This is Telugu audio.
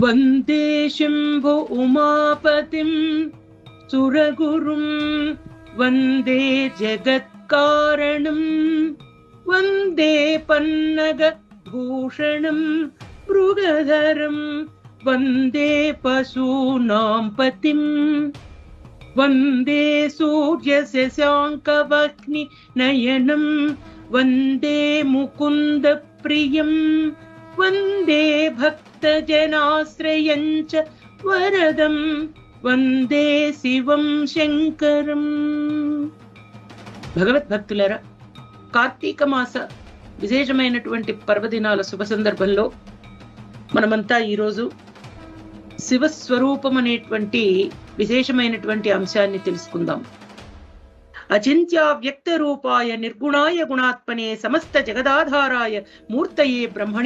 వందే శంభో ఉమాపతిం సురగురుం వందే జగత్కారణం వందే పన్నగ భూషణం మృగధరం వందే పశూనాం పతిం వందే సూర్య శశాంకవహ్ని నయనం వందే ముకుంద ప్రియం వందే భక్తజనాశ్రయం చ వరదం వందే శివం శంకరం. భగవద్భక్తులారా, కార్తీక మాస విశేషమైనటువంటి పర్వదినాల శుభ సందర్భంలో మనమంతా ఈరోజు శివస్వరూపం అనేటువంటి విశేషమైనటువంటి అంశాన్ని తెలుసుకుందాం. అచింత్య వ్యక్త రూపాయ నిర్గుణాయ గుణాత్మనే సమస్త జగదాధారాయ మూర్తయే బ్రహ్మణే